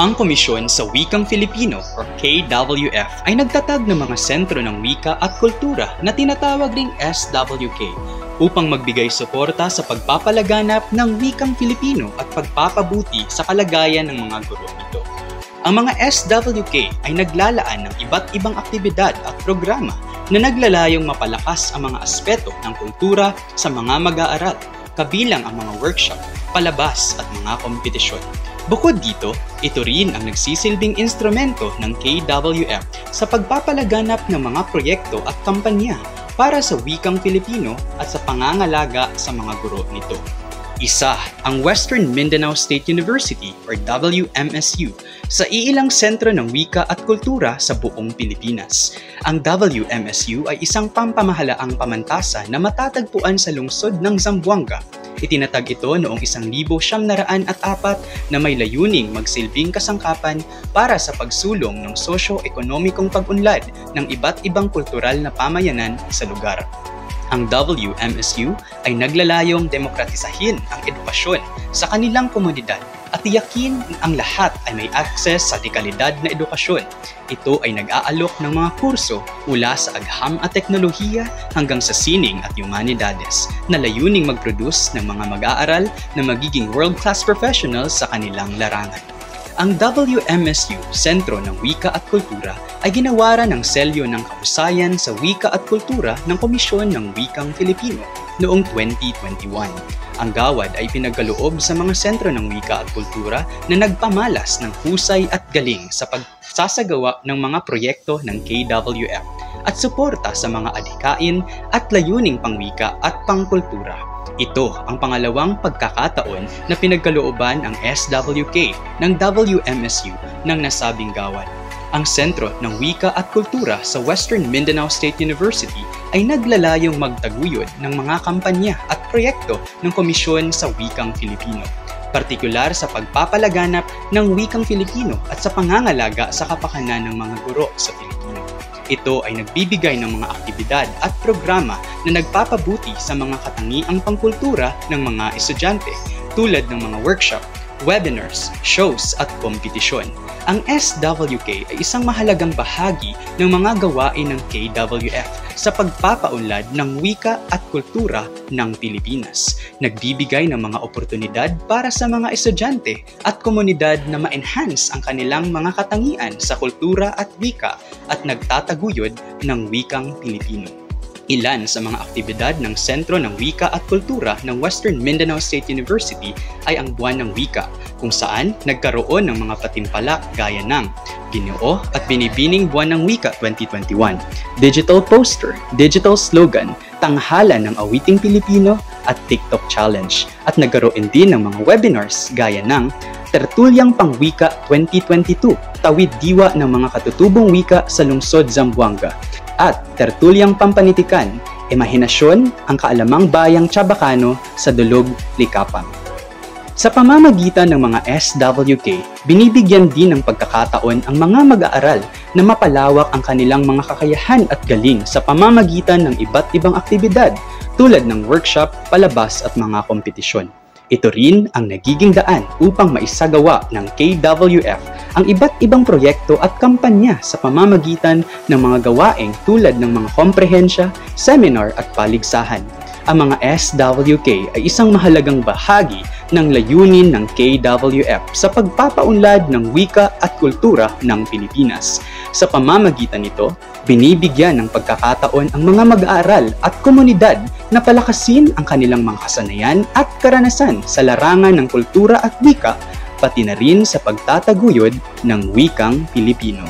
Ang Komisyon sa Wikang Filipino or KWF ay nagtatag ng mga sentro ng wika at kultura na tinatawag ring SWK upang magbigay suporta sa pagpapalaganap ng wikang Filipino at pagpapabuti sa kalagayan ng mga guro nito. Ang mga SWK ay naglalaan ng iba't ibang aktibidad at programa na naglalayong mapalakas ang mga aspeto ng kultura sa mga mag-aaral, kabilang ang mga workshop, palabas at mga kompetisyon. Bukod dito, ito rin ang nagsisilbing instrumento ng KWF sa pagpapalaganap ng mga proyekto at kampanya para sa wikang Filipino at sa pangangalaga sa mga guro nito. Isa ang Western Mindanao State University or WMSU sa iilang sentro ng wika at kultura sa buong Pilipinas. Ang WMSU ay isang pampamahalaang pamantasan na matatagpuan sa lungsod ng Zamboanga. Itinatag ito noong 1904 na may layuning magsilbing kasangkapan para sa pagsulong ng sosyo-ekonomikong pag-unlad ng iba't ibang kultural na pamayanan sa lugar. Ang WMSU ay naglalayong demokratisahin ang edukasyon sa kanilang komunidad at tiyakin ang lahat ay may akses sa dekalidad na edukasyon. Ito ay nag-aalok ng mga kurso mula sa agham at teknolohiya hanggang sa sining at humanidades na layuning mag-produce ng mga mag-aaral na magiging world-class professionals sa kanilang larangan. Ang WMSU, Sentro ng Wika at Kultura, ay ginawaran ng selyo ng kahusayan sa wika at kultura ng Komisyon ng Wikang Filipino noong 2021. Ang gawad ay pinagkaloob sa mga sentro ng wika at kultura na nagpamalas ng husay at galing sa pagsasagawa ng mga proyekto ng KWF at suporta sa mga adhikain at layuning pangwika at pangkultura. Ito ang pangalawang pagkakataon na pinagkalooban ang SWK ng WMSU ng nasabing gawad. Ang Sentro ng Wika at Kultura sa Western Mindanao State University ay naglalayong magtaguyod ng mga kampanya at proyekto ng Komisyon sa Wikang Filipino, partikular sa pagpapalaganap ng wikang Filipino at sa pangangalaga sa kapakanan ng mga guro sa Filipino. Ito ay nagbibigay ng mga aktibidad at programa na nagpapabuti sa mga katangiang pangkultura ng mga estudyante tulad ng mga workshop, webinars, shows at kompetisyon. Ang SWK ay isang mahalagang bahagi ng mga gawain ng KWF sa pagpapaunlad ng wika at kultura ng Pilipinas. Nagbibigay ng mga oportunidad para sa mga estudyante at komunidad na ma-enhance ang kanilang mga katangian sa kultura at wika at nagtataguyod ng wikang Pilipino. Ilan sa mga aktibidad ng Sentro ng Wika at Kultura ng Western Mindanao State University ay ang Buwan ng Wika, kung saan nagkaroon ng mga patimpalak gaya ng Ginoo at Binibining Buwan ng Wika 2021, digital poster, digital slogan, tanghalan ng awiting Pilipino at TikTok challenge. At nagkaroon din ng mga webinars gaya ng Tertulyang Pangwika 2022, Tawid Diwa ng mga katutubong wika sa lungsod Zamboanga, at Tertulyang Pampanitikan, Imahinasyon, ang kaalamang bayang Chabacano sa Dulog, Likapang. Sa pamamagitan ng mga SWK, binibigyan din ng pagkakataon ang mga mag-aaral na mapalawak ang kanilang mga kakayahan at galing sa pamamagitan ng iba't ibang aktibidad tulad ng workshop, palabas at mga kompetisyon. Ito rin ang nagiging daan upang maisagawa ng KWF ang iba't ibang proyekto at kampanya sa pamamagitan ng mga gawaing tulad ng mga komprehensya, seminar at paligsahan. Ang mga SWK ay isang mahalagang bahagi ng layunin ng KWF sa pagpapaunlad ng wika at kultura ng Pilipinas. Sa pamamagitan nito, binibigyan ng pagkakataon ang mga mag-aaral at komunidad na palakasin ang kanilang mga kasanayan at karanasan sa larangan ng kultura at wika, pati na rin sa pagtataguyod ng wikang Pilipino.